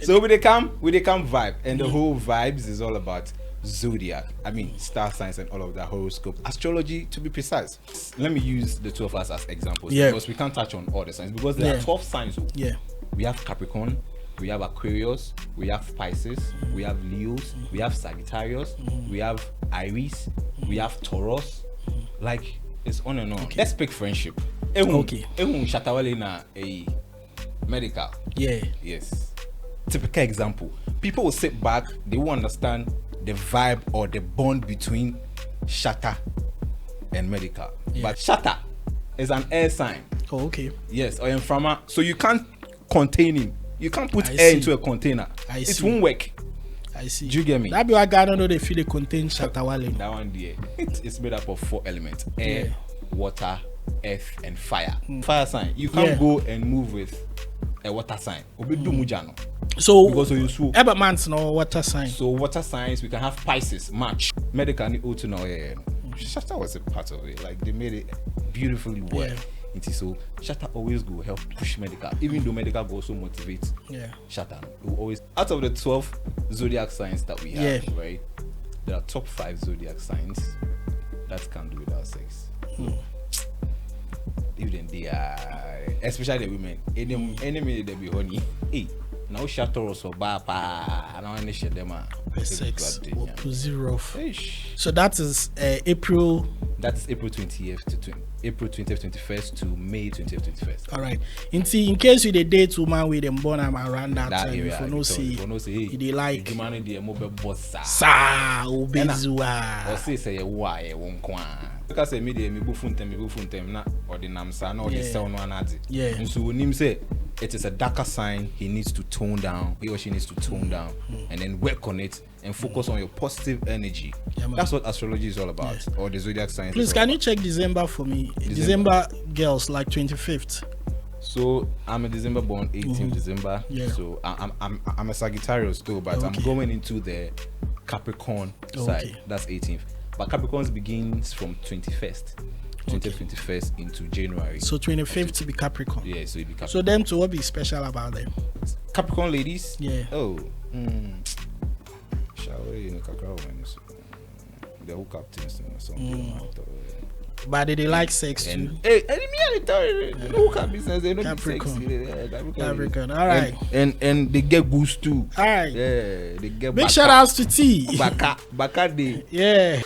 So we they come vibe, and the whole vibes is all about Zodiac. I mean, star signs and all of that, horoscope, astrology to be precise. Let me use the two of us as examples because we can't touch on all the signs because there are 12 signs. Yeah. We have Capricorn, we have Aquarius, we have Pisces, we have Leos, we have Sagittarius, we have Aries, we have Taurus. Like it's on and on. Okay. Let's pick friendship. Okay. Shatta wale na a Medikal. Yeah. Yes. Typical example. People will sit back, they will understand the vibe or the bond between Shatta and Medikal. Yeah. But Shatta is an air sign. Oh, okay. Yes, or inframa. So you can't contain him. You can't put air into a container. It won't work. I see. Do you get me? That be why I don't know they feel they contain Shatta wale. That one there. It's made up of 4 elements: air, water, earth, and fire. Fire sign. You can't go and move with a water sign. So because you swoop. Everman's no water sign. So water signs, we can have Pisces, March. Medikal ni Otu now. Shatta was a part of it. Like they made it beautifully well. So Shatta always go help push Medikal, even though Medikal go also motivate Shatta. We always, out of the 12 zodiac signs that we have, right? There are top 5 zodiac signs that can do without sex. Even they are, especially the women. Any minute they be honey. Hey, now Shatta also bapa. I don't share them. Sex zero. So that is April. That is April 20th to April 20th, 21st to May 20th, 21st. All right. In case you date woman with them born around that time, area, if you no see, they like. The mobile boss. Sa obezua. Or say why won't because me bufun them na or the namsa no the sell no anadi. Yeah. And so when him say it is a darker sign, he needs to tone down. He or she needs to tone down and then work on it and focus on your positive energy. That's what astrology is all about, or the zodiac signs. Please, can you check December for me? December girls like 25th. So I'm a December born, 18th December. Yeah. So I'm a Sagittarius too, but I'm going into the Capricorn side. That's 18th. But Capricorn begins from 21st. 21st into January. So 25th to be Capricorn. Yeah, so it be Capricorn. So them to what be special about them? Capricorn ladies? Yeah. Oh. Shower in the hook up things or something. But they like sex too. Hey, the hook up business, they don't be sexy. Capricorn. All right. And they get goose too. All right. Yeah, they get big shout outs to T. Baka day. Yeah.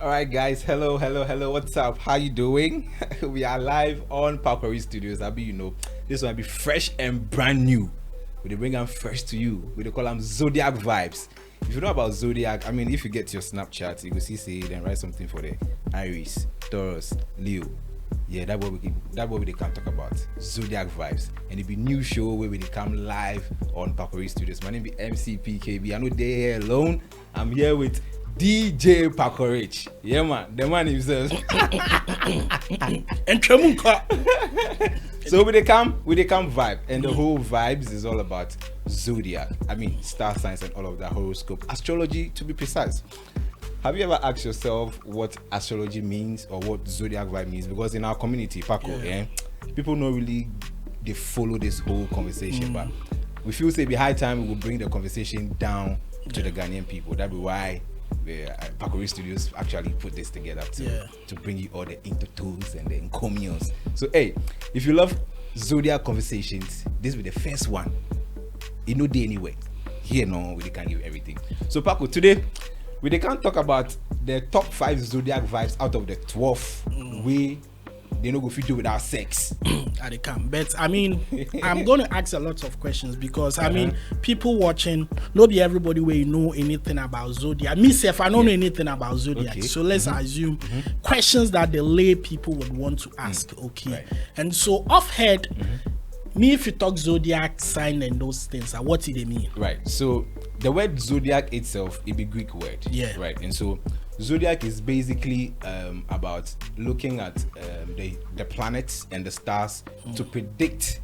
All right, guys. Hello. What's up? How you doing? We are live on Pakori Studios. This one be fresh and brand new. We bring them fresh to you. We call them Zodiac vibes. If you know about Zodiac, I mean, if you get your Snapchat, you can see then write something for the Aries, Taurus, Leo. Yeah, that's what we can talk about. Zodiac vibes. And it be new show where we come live on Pakori Studios. My name be MCPKB. I know they're here alone. I'm here with DJ Pakorich. Yeah, man. The man himself. So we they come vibe, and the whole vibes is all about Zodiac. I mean, star signs and all of that, horoscope, astrology to be precise. Have you ever asked yourself what astrology means or what Zodiac vibe means? Because in our community, Paco, people don't really they follow this whole conversation, but we feel say be high time we will bring the conversation down to the Ghanaian people. That'd be why the Pakori Studios actually put this together to bring you all the intertones and the encomiums. So hey, if you love Zodiac conversations, this will be the first one. In no day anyway. Here no, we can't give everything. So Paco, today we can't talk about the top 5 Zodiac vibes out of the 12 we they no go fit do without sex. They can, but I mean, I'm going to ask a lot of questions because I mean, people watching, not be everybody will know anything about Zodiac. Myself, I don't know anything about Zodiac, so let's assume questions that the lay people would want to ask. And so off head, me if you talk Zodiac sign and those things, what do they mean? Right. So the word Zodiac itself, it be Greek word. Yeah. Right. And so Zodiac is basically about looking at the planets and the stars to predict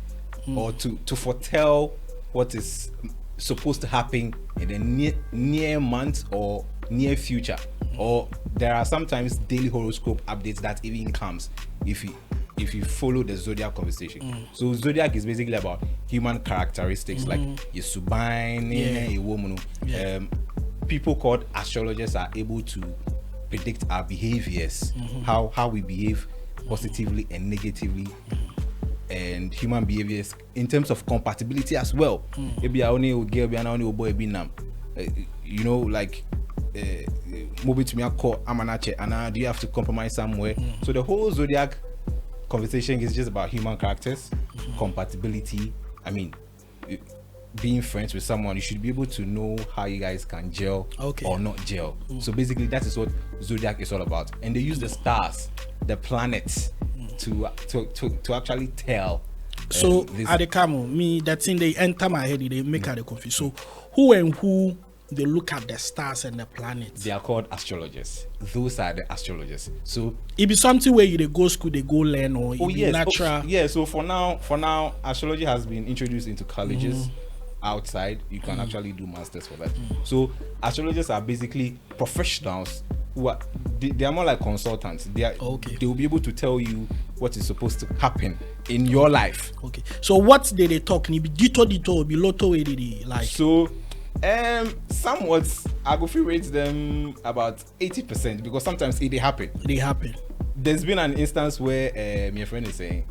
or to foretell what is supposed to happen in the near month or near future, or there are sometimes daily horoscope updates that even comes if you follow the Zodiac conversation. So Zodiac is basically about human characteristics, like your subine, your woman. People called astrologers are able to predict our behaviors, how we behave positively and negatively, and human behaviors in terms of compatibility as well. Maybe I only girl, be only boy, be nam. You know, like move it to me a call amanache, and do you have to compromise somewhere? So the whole Zodiac conversation is just about human characters, compatibility. I mean, being friends with someone, you should be able to know how you guys can gel or not gel. So basically, that is what Zodiac is all about. And they use the stars, the planets, to actually tell. So at the camel, me that thing they enter my head, they make her confused. So who and who they look at the stars and the planets? They are called astrologers. Those are the astrologers. So it be something where you they go school, they go learn, or it be natural. So for now, astrology has been introduced into colleges. Outside, you can actually do masters for that. So astrologers are basically professionals who are they are more like consultants. They will be able to tell you what is supposed to happen in your life. Okay. So what did they talk? Ni be dito be lotto like. So somewhat I go free rate them about 80% because sometimes they happen. There's been an instance where my friend is saying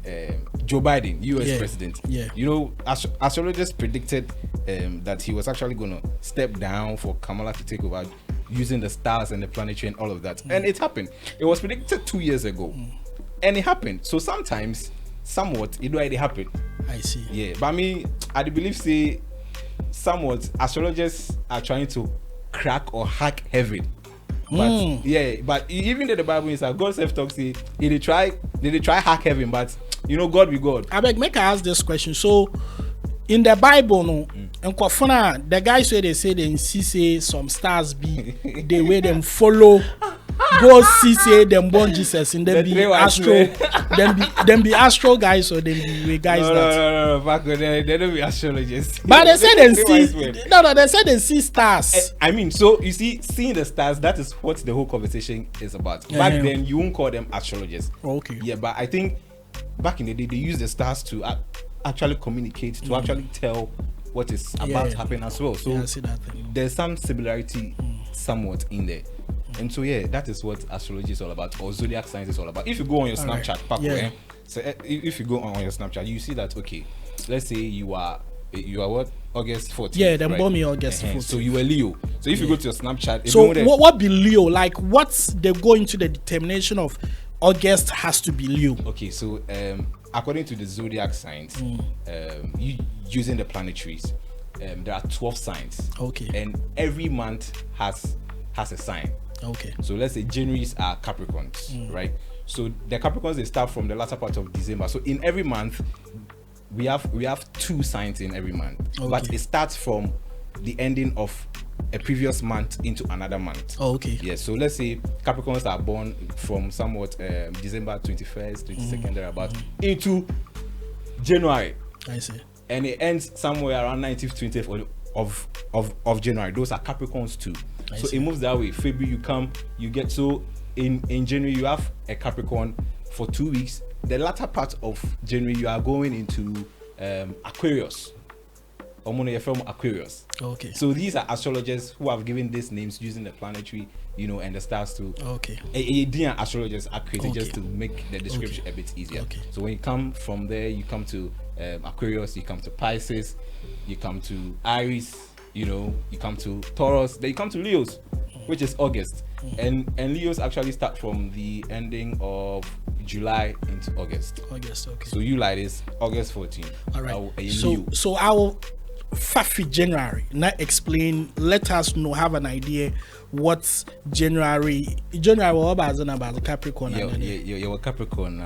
Joe Biden, US president. You know, astrologers predicted that he was actually going to step down for Kamala to take over using the stars and the planetary and all of that. And it happened. It was predicted 2 years ago. And it happened. So sometimes, somewhat, it already happened. I see. Yeah. But I believe, say, somewhat, astrologers are trying to crack or hack heaven. But but even though the Bible is like God self talks, did they try hack heaven, but you know God be God. I beg, make I ask this question. So in the Bible, no, and the guys where they say some stars be the way them follow go see say them born Jesus and then be astro them be astro guys or them be guys no, back when they don't be astrologists. But they say they they say they see stars. I mean, so you see, seeing the stars, that is what the whole conversation is about. Back then, you won't call them astrologists. Okay. Yeah, but I think back in the day, they used the stars to actually communicate, to actually tell what is about to happen as well. So I see that thing. There's some similarity somewhat in there. And so that is what astrology is all about, or zodiac science is all about. If you go on your Snapchat, so if you go on your Snapchat, you see that let's say you are what, August 14th. Yeah, they born me August 14th. So you were Leo. So if you go to your Snapchat, so what be Leo? Like what's they go into the determination of August has to be Leo? Okay, so according to the zodiac signs, using the planetaries, there are 12 signs. Okay. And every month has a sign. Okay. So let's say January's are Capricorns, right? So the Capricorns, they start from the latter part of December. So in every month, we have 2 signs in every month. Okay. But it starts from the ending of a previous month into another month. Oh, okay. Yeah. So let's say Capricorns are born from somewhat December 21st, 22nd, thereabout, into January. I see. And it ends somewhere around 19th, 20th of January. Those are Capricorns too. So it moves that way. February you get so in January you have a Capricorn for 2 weeks. The latter part of January you are going into Aquarius. From Aquarius. Okay. So these are astrologers who have given these names using the planetary, and the stars to. Okay. Astrologers are created just to make the description a bit easier. Okay. So when you come from there, you come to Aquarius, you come to Pisces, you come to Aries, you come to Taurus, then you come to Leos, which is August. And Leos actually start from the ending of July into August. August, okay. So you like this August 14th. All right. So I will Fafi January. Now explain. Let us know. Have an idea what January. What about the Capricorn? Yeah, Capricorn.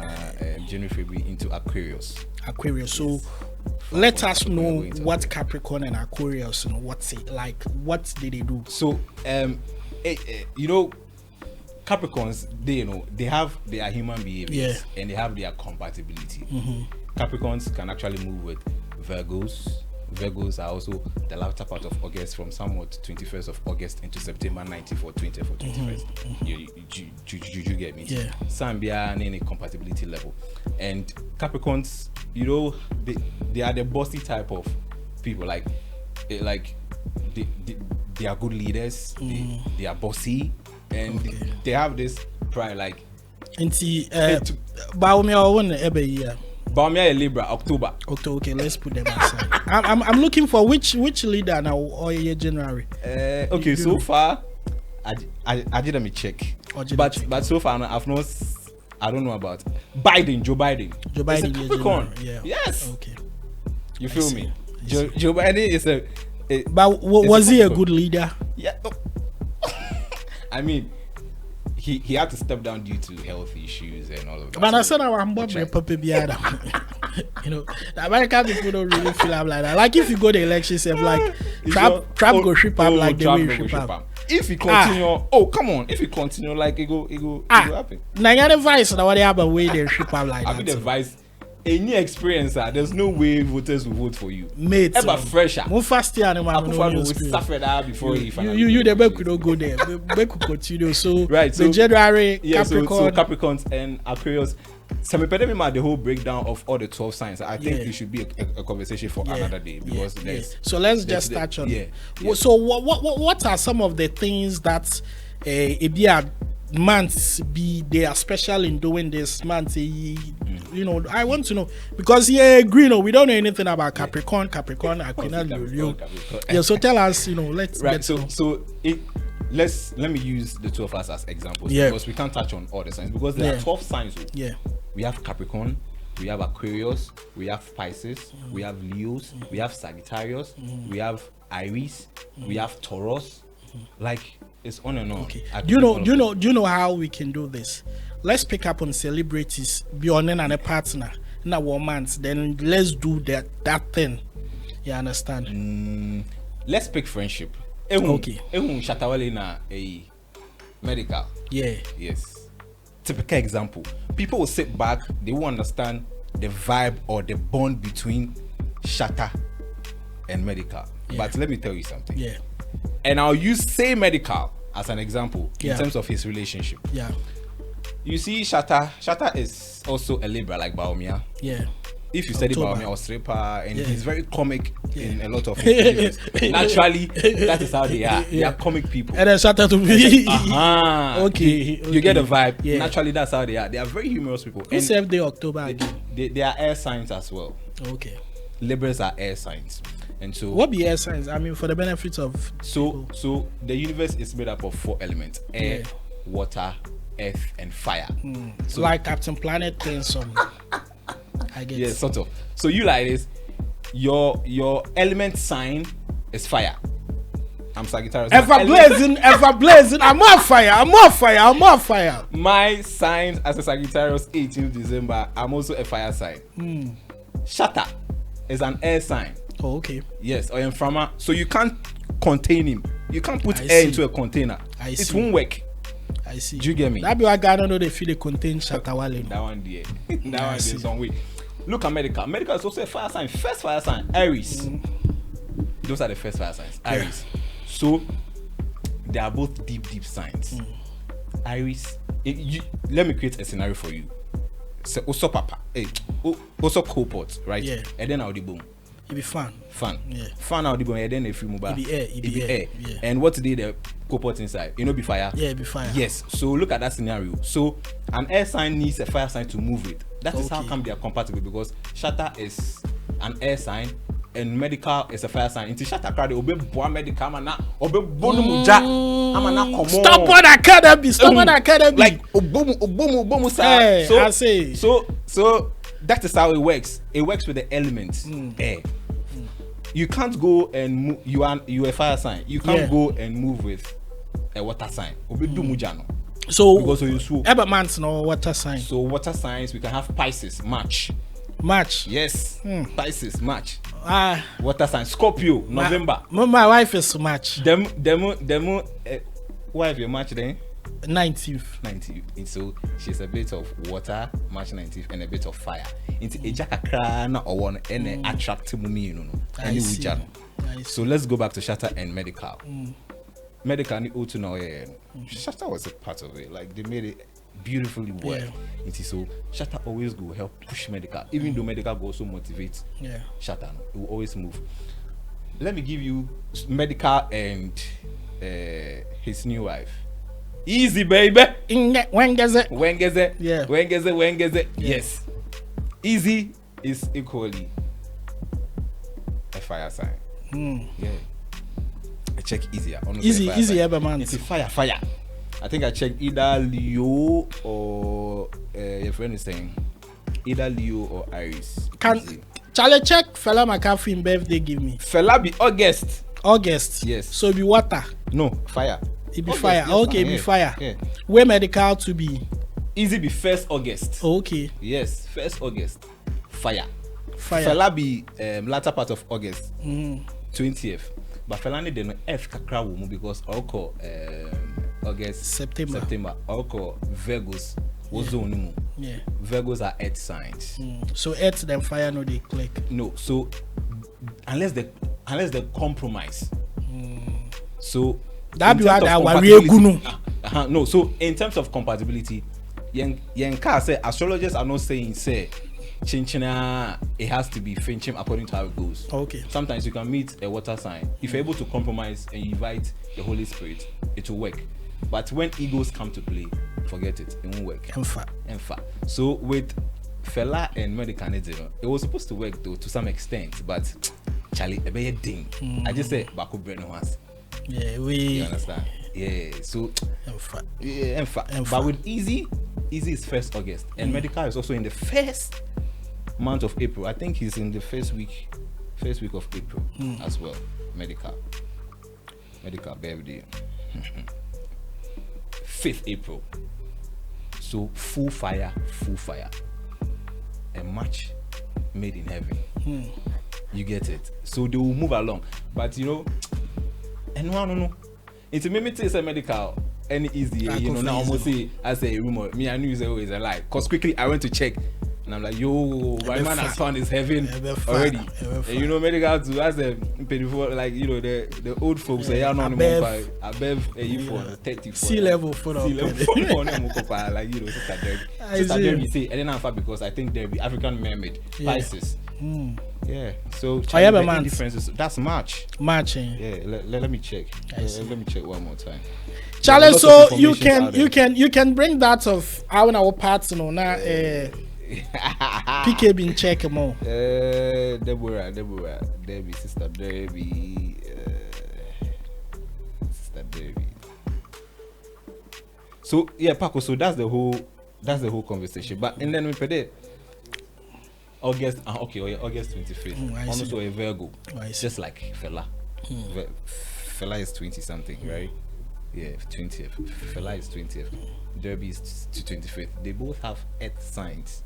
January, February into Aquarius. So let us know what Capricorn and Aquarius and what's it like. What did they do? So Capricorns, they have their human behaviors and they have their compatibility. Capricorns can actually move with Virgos, Virgos are also the latter part of August, from somewhat 21st of August into September 19th or 20th or 21st. You get me? Yeah. Some be in a compatibility level. And Capricorns, you know, they are the bossy type of people. Like they are good leaders. They are bossy, and they have this pride. Like, Baumia won every year. Baumia Libra, October. Okay, let's put them aside. I'm looking for which leader now or year January. Okay, so far I did let me check. But so far I've not. I don't know about Biden, Joe Biden. Joe Biden, it's a Capricorn. Yeah. Yes. Okay. You feel me? Joe Biden is a. But was he a good leader? Yeah. I mean, he had to step down due to health issues and all of that. But I said I'm Bob Puppy Biada. You know, the American people don't really feel up like that. Like if you go to elections, like Trump go ship up like the way you ship up. If you continue, come on! If you continue, like it go happen. Now the vice, now what they have a way they ship up like that. I mean the vice. Any experience, there's no way voters will vote for you. Mate, ever fresher. More fast here, and will suffer that before you the back could not go there. The back could continue. So right, so the January Capricorn. So Capricorns and Aquarius. So me the whole breakdown of all the 12 signs. I think it should be a conversation for another day, because so let's just touch on it. So what are some of the things that months they are special in doing this month? You know, I want to know, because we don't know anything about Capricorn, Aquina, Leo. Yeah, so tell us, let's right. Let me use the two of us as examples, because we can't touch on all the signs, because there are 12 signs. We have Capricorn, we have Aquarius, we have Pisces, we have Leos, we have Sagittarius, we have Aries, we have Taurus. Like, it's on and on. Okay. Do you know how we can do this? Let's pick up on celebrities, beyond and a partner, in our months. Then let's do that thing. You understand? Let's pick friendship. Okay. Shatta wale na a Medikal. Yeah. Yes. Typical example. People will sit back, they will understand the vibe or the bond between Shatta and Medikal. But let me tell you something. Yeah. And I'll use say Medikal as an example in terms of his relationship. Yeah. You see, Shatta is also a Libra like Baumia. Yeah. If you study Baumia or Stripper, and he's very comic in a lot of his videos. Naturally, that is how they are. They are comic people. And then Shatta to be okay. You get the vibe. Yeah. Naturally, that's how they are. They are very humorous people. Who saved the October again? They are air signs as well. Okay. Libras are air signs. And so what be air signs? I mean, for the benefits of so the universe is made up of 4 elements: air, water, earth, and fire. So like Captain Planet and some. I guess. Yeah, sort of. So you like this, your element sign is fire. I'm Sagittarius. Ever blazing. I'm on fire. My sign as a Sagittarius, 18th December, I'm also a fire sign. Shatta is an air sign. Oh, okay. Yes, or inframa. So you can't contain him. You can't put air into a container. It won't work. I see. Do you get me? That be why I don't know they feel they contain Shatta wale. That one there. That one there some way. Look at Medikal. Medikal is also a fire sign. First fire sign, Aries. Those are the first fire signs. Aries. So they are both deep signs. Aries. Let me create a scenario for you. So also papa. Also co-pot, right? Yeah. And then I'll boom. It be fun. Yeah. Fun out the boom. And then if you move back. It be air. Yeah. And what did the co-pot inside? Be fire. Yeah, it be fire. Yes. So look at that scenario. So an air sign needs a fire sign to move it. That is how come they are compatible, because Shatta is an air sign and Medikal is a fire sign. Into Shatta crowd, obe boa Medikal mana, obe bonu muja, amana komo. Stop on academy. Like obomu sa. Hey, I say. So that is how it works. It works with the elements. Air. You can't go and move. You are a fire sign. You can't go and move with a water sign. Obe do muja no. So because you swoop. Ever months no water sign. So water signs, we can have Pisces, March. Yes. Pisces, March. Water sign, Scorpio, November. My wife is March. Them wife your March then? 19th. So she's a bit of water, March 19th, and a bit of fire. Into a jacka or one and attract me, you know. So let's go back to Shatta and Medikal. Medikal and O2 now. Shatta was a part of it. Like they made it beautifully well. So Shatta always go help push Medikal, even though Medikal go also motivate Shatta. It will always move. Let me give you Medikal and his new wife. Easy, baby. Wengeze. Yeah. Wengeze. Yes. Easy is equally a fire sign. Yeah. I check easier. Easy ever man. It's a fire. I think I checked either Leo or your friend is saying either Leo or Iris. Charlie check fella McCaffrey birthday give me. Fella be August. Yes. So it be water. No, fire. It be August, fire. Yes, okay, it be fire. Yeah. Where Medikal to be? Easy be 1st August. Okay. Yes, 1st August. Fire. Fella be latter part of August. 20th. But fella need no F kakra wo because also August, September. Also Virgos was zone. Yeah. Virgos are earth signs. So earth then fire no they click. No, so unless they compromise. So that be what I no, so in terms of compatibility, yen say astrologers are not saying say chinchina it has to be finchim according to how it goes. Okay. Sometimes you can meet a water sign. If you're able to compromise and you invite the Holy Spirit, it will work. But when egos come to play, forget it. It won't work. Enfa. So with fella and Medikal, it was supposed to work though to some extent, but Charlie, a bad thing. I just said Baku Breno once. Yeah, you understand? Yeah. So enfa. But with Easy is 1st August, and Medikal is also in the first month of April. I think he's in the first week of April as well. Medikal birthday. 5th April. So full fire. A match made in heaven. You get it. So they will move along. But you know, and no. It's a mimic is a Medikal any easy. You know, now almost say as a rumor. Me, I knew it's always a lie. Cause quickly I went to check. And I'm like, yo, my man has found his heaven already. And you know, Medikal too, as a like, you know, the old folks say, yeah, no, above for 30 sea level for like, you know, Sister Derby say, and then I'm because I think Derby African mermaid Pisces. Yeah. So the differences. That's March. Yeah. Let me check. Let me check one more time. Challenge. So you can bring that of our parts, you know, now. PK been check more. Deborah, Debbie, Sister Debbie, So yeah, Paco. So that's the whole conversation. But and then we put it August. August 25th. Also a Virgo, just like fella. Fella is 20 something, right? Yeah, 20th. Fella is 20th. Derby is to 25th. They both have earth signs.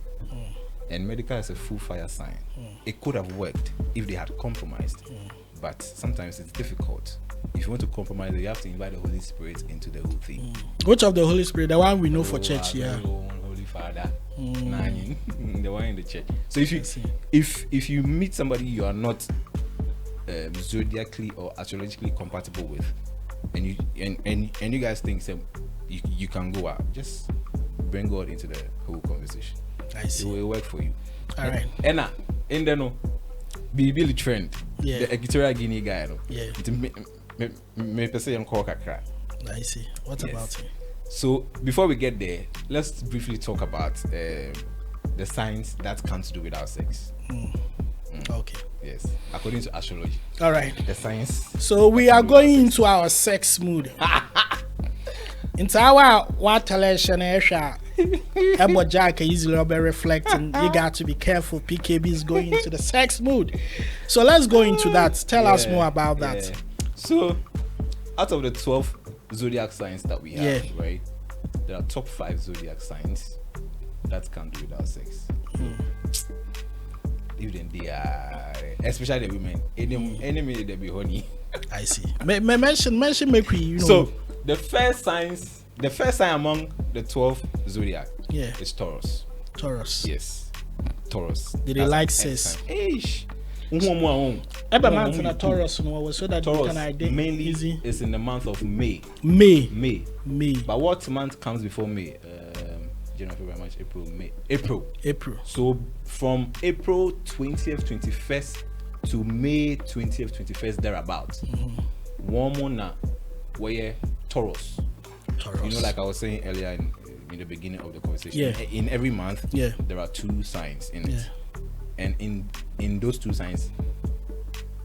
And Medikal is a full fire sign. It could have worked if they had compromised, but sometimes it's difficult. If you want to compromise, you have to invite the Holy Spirit into the whole thing. Which of the Holy Spirit? The one we know for church here. Holy Father, the one in the church. So if you meet somebody you are not zodiacally or astrologically compatible with, and you guys think you can go out, just bring God into the whole conversation. I see. It will work for you. All right. Enna, in the no, be Billy Trend. Yeah. The Equatorial Guinea guy. No? Yeah. Me per se call kakra. I see. What about him? So before we get there, let's briefly talk about the signs that can't do without sex. Okay. Yes. According to astrology. All right. The science. So we are going into our sex mood. Into our water Ebo Jack easily be reflecting. You got to be careful. PKB is going into the sex mood. So let's go into that. Tell us more about that. So out of the 12 zodiac signs that we have, right? There are top 5 zodiac signs that can do without sex. Even they are, especially the women. Any minute they be honey. I see. Mention make we, you know. So the first signs the first sign among the 12 zodiac is Taurus. Taurus. Yes. Taurus. Did they like sex? Ish. Every month in a Taurus so that Taurus you can identify mainly easy. is in the month of May. May. But what month comes before May? January, February, March, April, May. April. So from April 20th, 21st to May 20th, 21st, thereabouts. One more now, where Taurus. You know, like I was saying earlier in the beginning of the conversation, in every month, there are 2 signs in it. And in those 2 signs,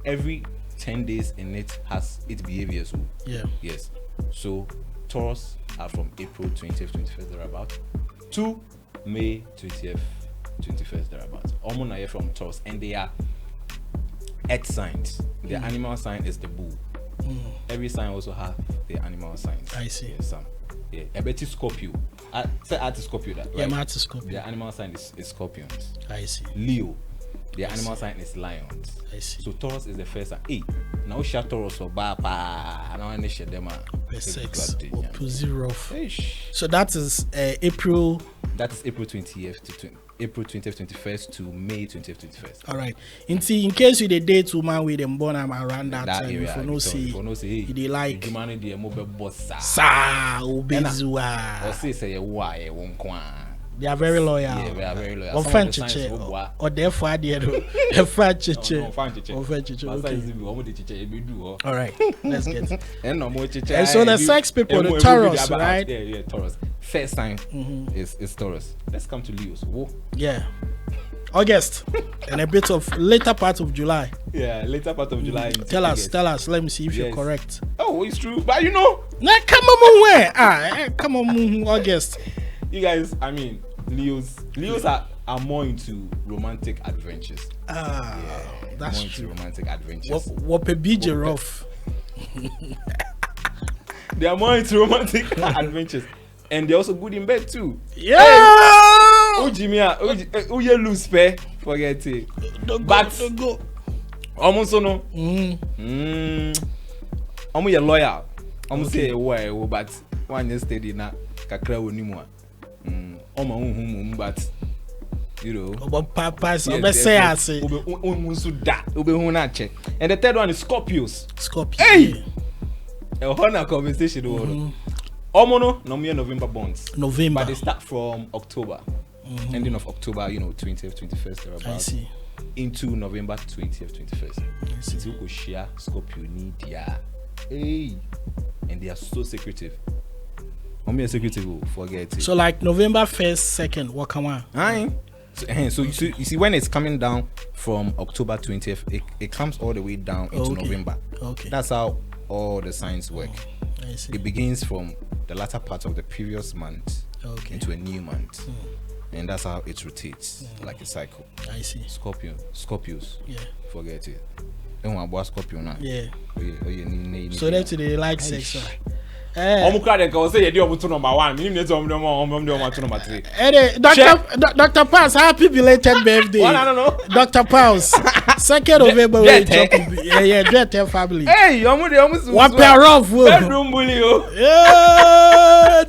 every 10 days in it has its behavior. So yes. So Taurus are from April 20th, 21st, thereabouts to May 20th, 21st, thereabouts. Almost are from Taurus, and they are earth signs. The animal sign is the bull. Every sign also have the animal signs. I see. Some. Yeah, a bit Scorpio. Say Scorpio that. Yeah, right? Scorpio. The animal sign is scorpions. I see. Leo. The animal sign is lions. I see. So Taurus is the first sign. Hey, now share Taurus or Bapa. I don't share them. Sex. Rough. So that is April. That is April 20th to April 20th, 21st to May 20th, 21st. All right. In case you the date woman with them born around that time, area, if you no see, they like the mobile boss. Sa obezua. Or say why won't kwa. They are very loyal. Yeah, they are very loyal. Or French or therefore the French. All right, let's get it. And so the sex people, the Taurus, right? Yeah, Taurus. First sign is Taurus. Let's come to Leos. Whoa. Yeah. August and a bit of later part of July. Yeah, later part of July. Tell us. Let me see if you're correct. Oh, it's true. But you know. Nah, come on, where? Come on, August. You guys, I mean, Leos are more into romantic adventures. That's more true. Into romantic adventures. What a BJ rough. They are more into romantic adventures, and they're also good in bed too. Yeah. Oh, Jimmy, you lose pay. Forget it. Don't go. Almost no. I'm a lawyer. I'm say why, but one yesterday na kakra woni mu a. But you know. About papas, say. And the third one is Scorpios. Hey. A honor conversation. Omono no November bonds. But they start from October. Ending of October, 20th, 21st, thereabouts. I see. Into November 20th, 21st. I see. So share Scorpio hey. And they are so secretive. Secretive, forget it. So like November 1st, 2nd, what come on? So you see when it's coming down from October 20th, it comes all the way down into November. Okay. That's how all the signs work. I see. It begins from the latter part of the previous month into a new month. And that's how it rotates, like a cycle. I see. Scorpios. Yeah. Forget it. Don't want about Scorpio now. Yeah. So that's they like sex. Say number 1. Dr. Paz, happy belated birthday. No. Dr. Paz, 2nd of November. Yeah, family. Hey, almost. What pair of bedroom bully? Yeah,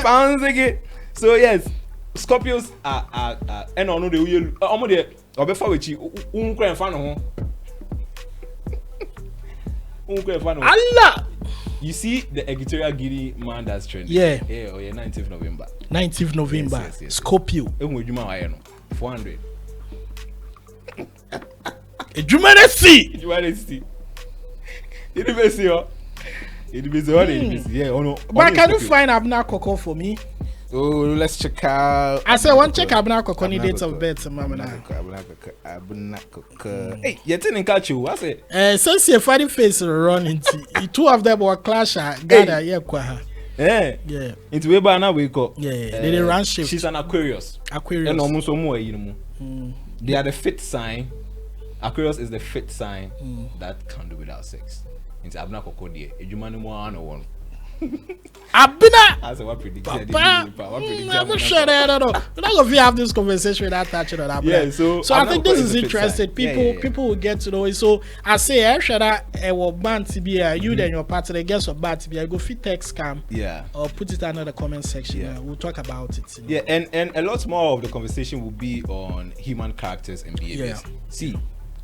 pounds again. So yes, Scorpios are and on the wheel. Obefa wechi unkra fan ho. Allah. You see the Equatorial Guinea man that's trending. Yeah. 19th November. 19th November. Yes. Scorpio. 400. Jumanesi. Yeah. But can you find Abna Coco for me? Oh, let's check out. I said one check Abna Coco any dates of birth, Mama. Hey, you're telling you. I say. Since your funny face running, two of them were clash. Gather, yeah. Into Weber now we go. Yeah. They run shift. She's an Aquarius. And almost more, They are the fifth sign. Aquarius is the fifth sign that can do without sex. Into Abna Coco, dear. A human one or one. I've been a. That's what prediction. I'm not sure that I don't know. We're not gonna have this conversation without touching on that. Yeah, so I think this is interesting. People will get to know it. So I say, I should have band to be you then your partner gets a bad to be. I go fit text scam. Yeah. Or put it under the comment section. Yeah. We'll talk about it. Yeah, and a lot more of the conversation will be on human characters and behaviors. Yeah. See.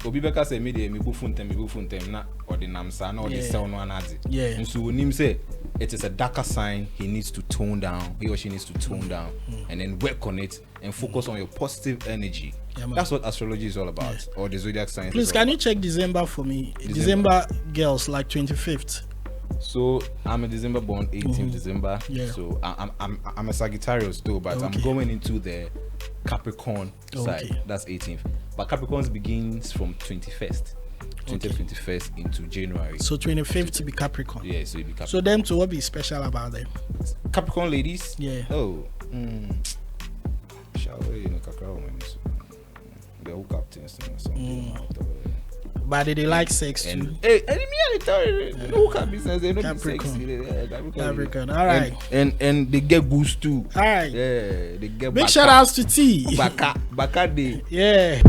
Obi beka say me bu funtem na or the namsa na or the sell no anadi. Yeah. And so when him say it is a darker sign, he needs to tone down. He or she needs to tone down and then work on it and focus on your positive energy. Yeah, that's what astrology is all about, or the zodiac signs. Please, can you check December for me? December girls like 25th. So I'm a December born, 18th December. Yeah. So I'm a Sagittarius too, but I'm going into the Capricorn side. That's 18th. But Capricorn begins from 21st. 21st into January. So 25th to be Capricorn. Yeah, so it be Capricorn. So them to what be special about them? Capricorn ladies? Yeah. Oh. Shall we the hook captains or something. But they like sex too. Hey, I tell you, hook up business, they don't be sexy. Capricorn. All right. And they get boost too. All right. Yeah, they get big shout outs to T. Baka day. Yeah.